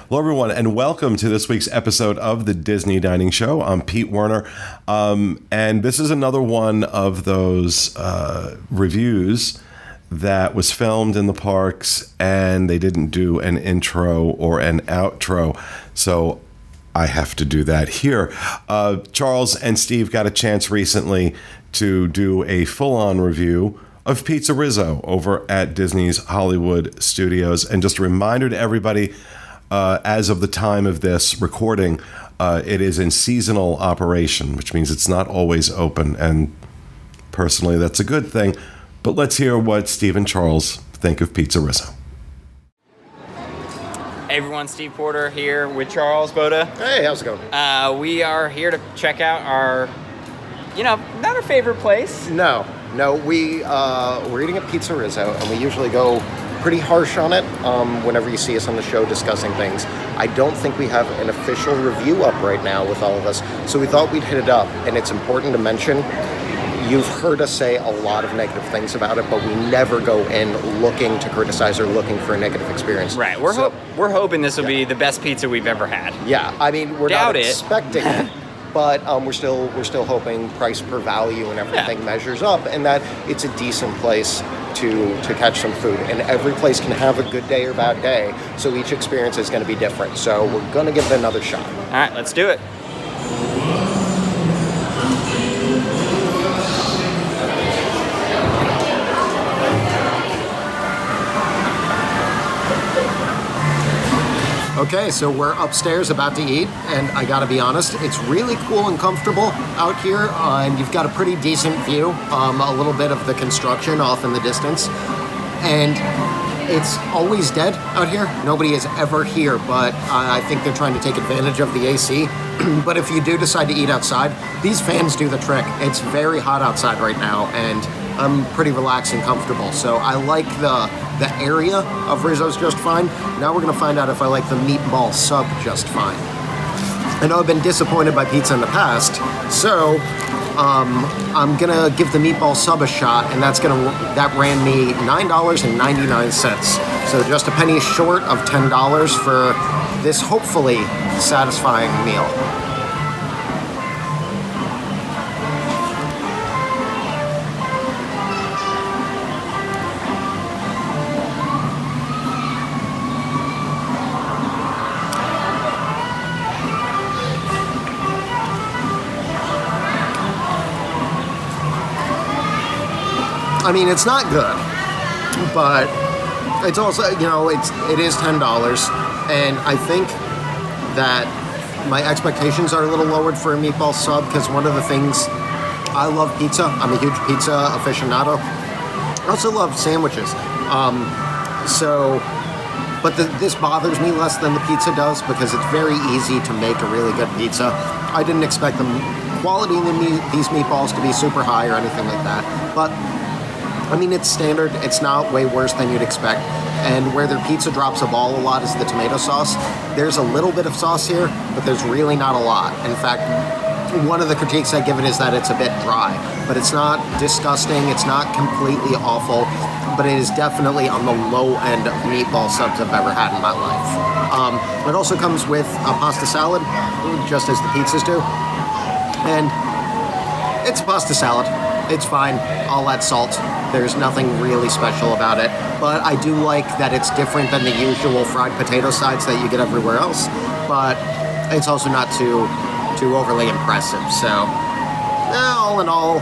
Hello, everyone, and welcome to this week's episode of the Disney Dining Show. I'm Pete Werner, and this is another one of those reviews that was filmed in the parks, and they didn't do an intro or an outro, so I have to do that here. Charles and Steve got a chance recently to do a full-on review of PizzeRizzo over at Disney's Hollywood Studios. And just a reminder to everybody, as of the time of this recording, it is in seasonal operation, which means it's not always open. And personally, that's a good thing. But let's hear what Steve and Charles think of PizzeRizzo. Hey everyone, Steve Porter here with Charles Boda. Hey, how's it going? We are here to check out our, not our favorite place. No, we're eating at PizzeRizzo, and we usually go pretty harsh on it whenever you see us on the show discussing things. I don't think we have an official review up right now with all of us, so we thought we'd hit it up, and it's important to mention, you've heard us say a lot of negative things about it, but we never go in looking to criticize or looking for a negative experience. Right, we're hoping this will be the best pizza we've ever had. Yeah, I mean, we're Doubt not it. expecting it. But we're still hoping price per value and everything measures up, and that it's a decent place to catch some food. And every place can have a good day or bad day, so each experience is going to be different. So we're going to give it another shot. All right, let's do it. Okay, so we're upstairs about to eat, and I gotta be honest, it's really cool and comfortable out here, and you've got a pretty decent view, a little bit of the construction off in the distance, and it's always dead out here. Nobody is ever here, but I think they're trying to take advantage of the AC. But if you do decide to eat outside, these fans do the trick. It's very hot outside right now, and I'm pretty relaxed and comfortable. So I like the area of Rizzo's just fine. Now we're gonna find out if I like the Meatball Sub just fine. I know I've been disappointed by pizza in the past, so I'm gonna give the Meatball Sub a shot, and that ran me $9.99. So just a penny short of $10 for this hopefully satisfying meal. I mean, it's not good, but it's also, it is $10, and I think that my expectations are a little lowered for a Meatball Sub, because one of the things, I love pizza. I'm a huge pizza aficionado. I also love sandwiches. But this bothers me less than the pizza does, because it's very easy to make a really good pizza. I didn't expect the quality in these meatballs to be super high or anything like that, but I mean, it's standard. It's not way worse than you'd expect. And where their pizza drops a ball a lot is the tomato sauce. There's a little bit of sauce here, but there's really not a lot. In fact, one of the critiques I give it is that it's a bit dry. But it's not disgusting. It's not completely awful. But it is definitely on the low end of meatball subs I've ever had in my life. It also comes with a pasta salad, just as the pizzas do. And it's a pasta salad. It's fine. I'll add salt. There's nothing really special about it. But I do like that it's different than the usual fried potato sides that you get everywhere else. But it's also not too overly impressive. So, all in all,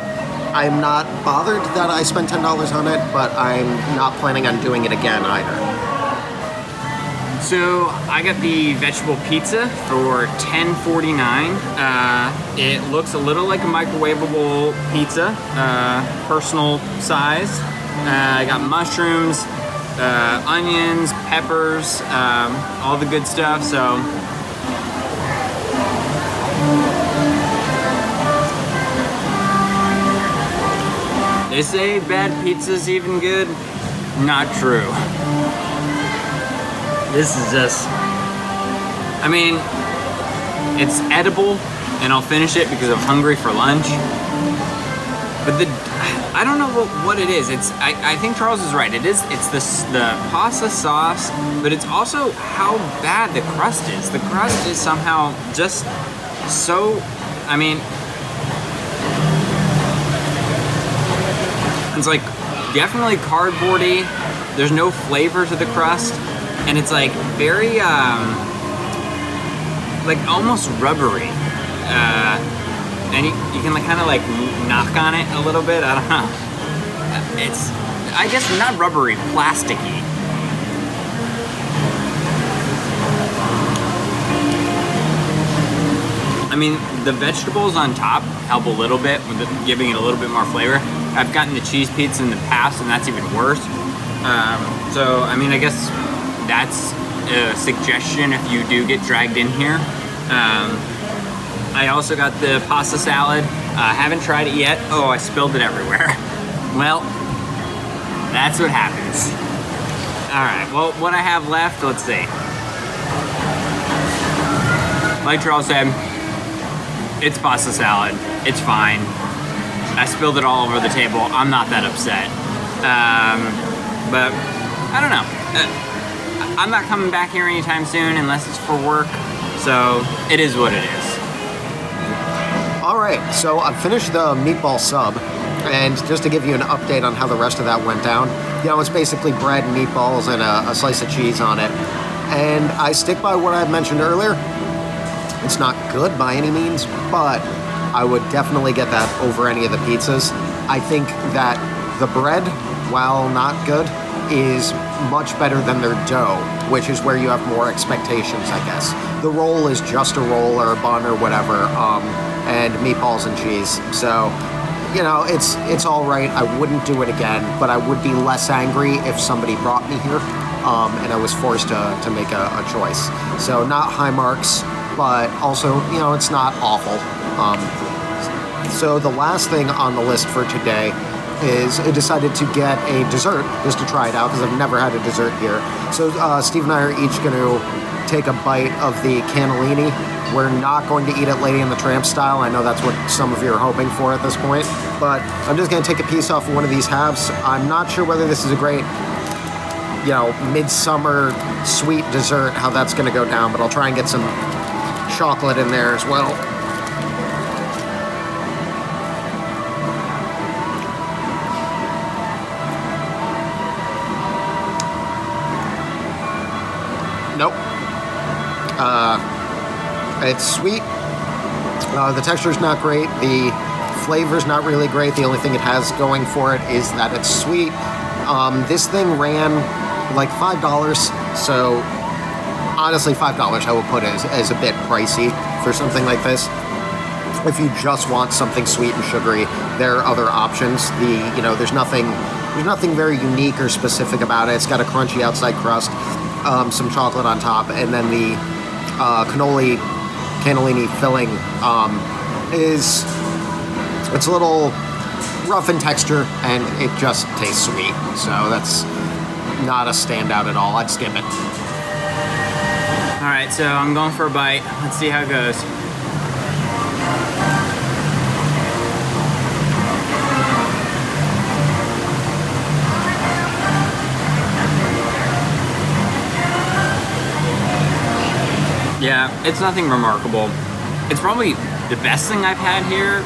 I'm not bothered that I spent $10 on it, but I'm not planning on doing it again either. So I got the vegetable pizza for $10.49. It looks a little like a microwavable pizza, personal size. I got mushrooms, onions, peppers, all the good stuff. So they say bad pizza's even good. Not true. This is just, I mean, it's edible, and I'll finish it because I'm hungry for lunch. But I don't know what it is. I think Charles is right. It's the pasta sauce, but it's also how bad the crust is. The crust is somehow just so, I mean, it's like definitely cardboardy. There's no flavor to the crust, and it's like very like almost rubbery. And you can like kind of like knock on it a little bit. I don't know. It's, I guess, not rubbery, plasticky. I mean, the vegetables on top help a little bit with giving it a little bit more flavor. I've gotten the cheese pizza in the past, and that's even worse. So, I mean, I guess that's a suggestion if you do get dragged in here. I also got the pasta salad. Haven't tried it yet. Oh, I spilled it everywhere. Well, that's what happens. All right, well, what I have left, let's see. Like Charles said, it's pasta salad. It's fine. I spilled it all over the table. I'm not that upset. But I don't know. I'm not coming back here anytime soon unless it's for work. So it is what it is. All right, so I finished the Meatball Sub, and just to give you an update on how the rest of that went down, you know, it's basically bread and meatballs and a slice of cheese on it. And I stick by what I mentioned earlier. It's not good by any means, but I would definitely get that over any of the pizzas. I think that the bread, while not good, is much better than their dough, which is where you have more expectations, I guess. The roll is just a roll or a bun or whatever, and meatballs and cheese. So, you know, it's all right. I wouldn't do it again, but I would be less angry if somebody brought me here, and I was forced to make a choice. So not high marks, but also, you know, it's not awful. So the last thing on the list for today is I decided to get a dessert just to try it out because I've never had a dessert here. So Steve and I are each going to take a bite of the cannellini. We're not going to eat it Lady and the Tramp style. I know that's what some of you are hoping for at this point, but I'm just going to take a piece off of one of these halves. I'm not sure whether this is a great, you know, midsummer sweet dessert, how that's going to go down, but I'll try and get some chocolate in there as well. Nope. It's sweet. The texture's not great. The flavor's not really great. The only thing it has going for it is that it's sweet. This thing ran like $5, so honestly, $5 I would put as a bit pricey for something like this. If you just want something sweet and sugary, there are other options. There's nothing very unique or specific about it. It's got a crunchy outside crust, some chocolate on top, and then the cannellini filling it's a little rough in texture, and it just tastes sweet. So that's not a standout at all. I'd skip it. All right, so I'm going for a bite. Let's see how it goes. Yeah, it's nothing remarkable. It's probably the best thing I've had here.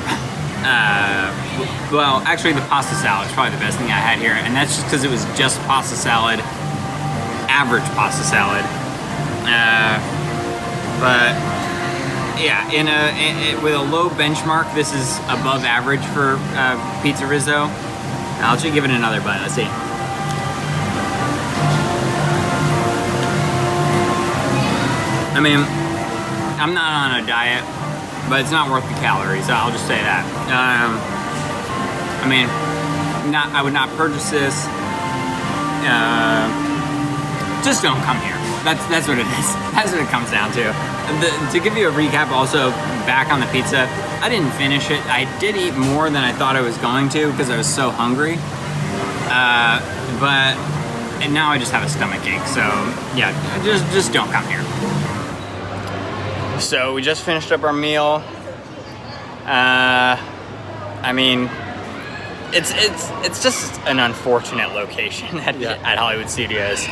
Well, actually, the pasta salad is probably the best thing I had here, and that's just because it was just pasta salad, average pasta salad. But yeah, with a low benchmark, this is above average for PizzeRizzo. I'll just give it another bite. Let's see. I mean, I'm not on a diet, but it's not worth the calories. I'll just say that. I mean, I would not purchase this. Just don't come here. That's what it is. That's what it comes down to. To give you a recap, also back on the pizza, I didn't finish it. I did eat more than I thought I was going to because I was so hungry. But now I just have a stomach ache. So yeah, just don't come here. So we just finished up our meal. I mean, It's just an unfortunate location at Hollywood Studios.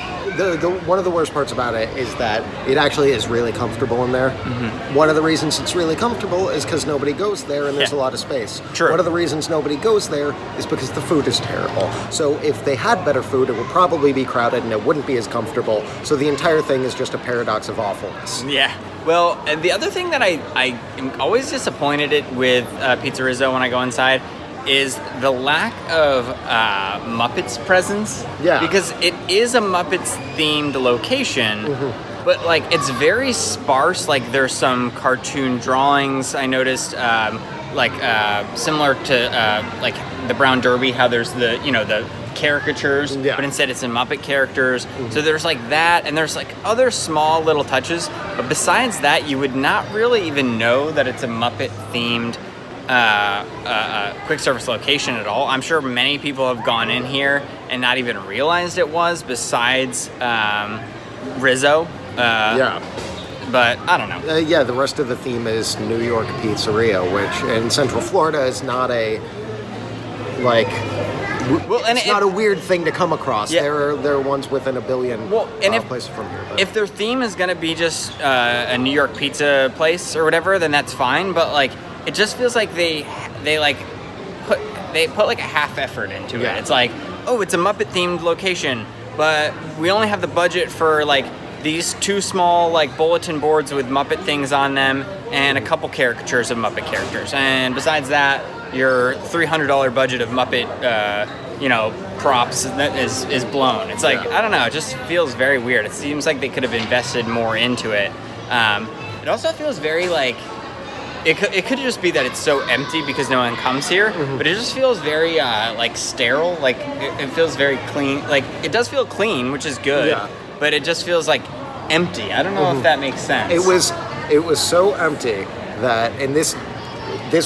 One of the worst parts about it is that it actually is really comfortable in there. Mm-hmm. One of the reasons it's really comfortable is because nobody goes there and there's a lot of space. True. One of the reasons nobody goes there is because the food is terrible. So if they had better food, it would probably be crowded and it wouldn't be as comfortable. So the entire thing is just a paradox of awfulness. Yeah. Well, and the other thing that I am always disappointed with PizzeRizzo when I go inside is the lack of Muppets presence. Yeah. Because it is a Muppets themed location, but like it's very sparse. Like there's some cartoon drawings I noticed, similar to like the Brown Derby, how there's the caricatures, but instead it's in Muppet characters. So there's like that, and there's like other small little touches. But besides that, you would not really even know that it's a Muppet themed quick service location at all. I'm sure many people have gone in here and not even realized it was, besides Rizzo. But I don't know. The rest of the theme is New York Pizzeria, which in Central Florida is not a not a weird thing to come across. Yeah. There are ones within a billion places from here. But. If their theme is going to be just a New York pizza place or whatever, then that's fine. But like, it just feels like they put like a half effort into it. It's like, oh, it's a Muppet themed location, but we only have the budget for like these two small like bulletin boards with Muppet things on them and a couple caricatures of Muppet characters. And besides that, your $300 budget of Muppet, props is blown. It's like, I don't know, it just feels very weird. It seems like they could have invested more into it. It also feels very like, it could just be that it's so empty because no one comes here, but it just feels very like sterile. Like it feels very clean. Like it does feel clean, which is good, but it just feels like empty. I don't know if that makes sense. It was so empty that, and this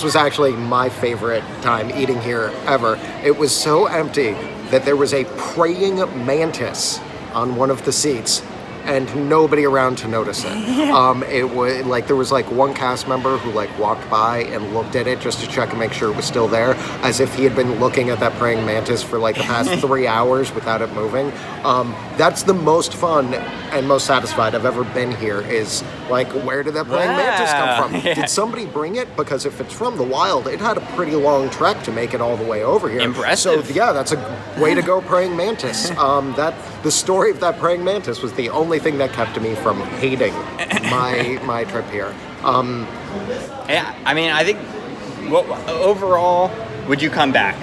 was actually my favorite time eating here ever. It was so empty that there was a praying mantis on one of the seats and nobody around to notice it. It was like there was like one cast member who like walked by and looked at it just to check and make sure it was still there, as if he had been looking at that praying mantis for like the past 3 hours without it moving. That's the most fun and most satisfied I've ever been here, is like, where did that praying mantis come from? Did somebody bring it? Because if it's from the wild, it had a pretty long trek to make it all the way over here. Impressive. So yeah, that's a way to go, praying mantis. The story of that praying mantis was the only thing that kept me from hating my trip here. Yeah, I mean, I think overall, would you come back?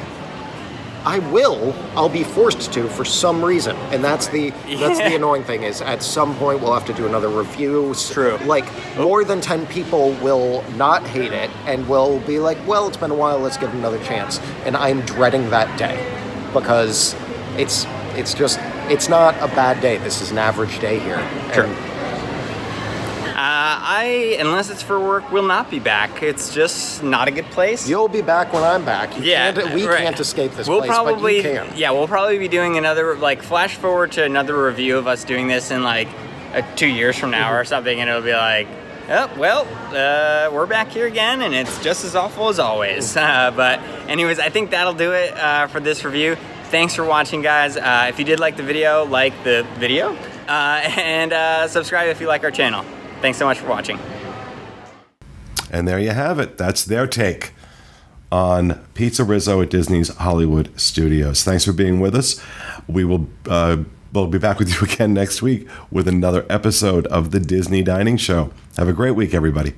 I will. I'll be forced to for some reason, and that's the annoying thing, is at some point we'll have to do another review. True. Like more than 10 people will not hate it and will be like, well, it's been a while, let's give it another chance. And I'm dreading that day because it's not a bad day. This is an average day here. Sure. Unless it's for work, will not be back. It's just not a good place. You'll be back when I'm back. We can't escape this place, but you can. Yeah, we'll probably be doing another, like, flash forward to another review of us doing this in, like, 2 years from now or something, and it'll be like, oh, well, we're back here again, and it's just as awful as always. But anyways, I think that'll do it for this review. Thanks for watching, guys. If you did like the video, and subscribe if you like our channel. Thanks so much for watching. And there you have it. That's their take on PizzeRizzo at Disney's Hollywood Studios. Thanks for being with us. We'll be back with you again next week with another episode of the Disney Dining Show. Have a great week, everybody.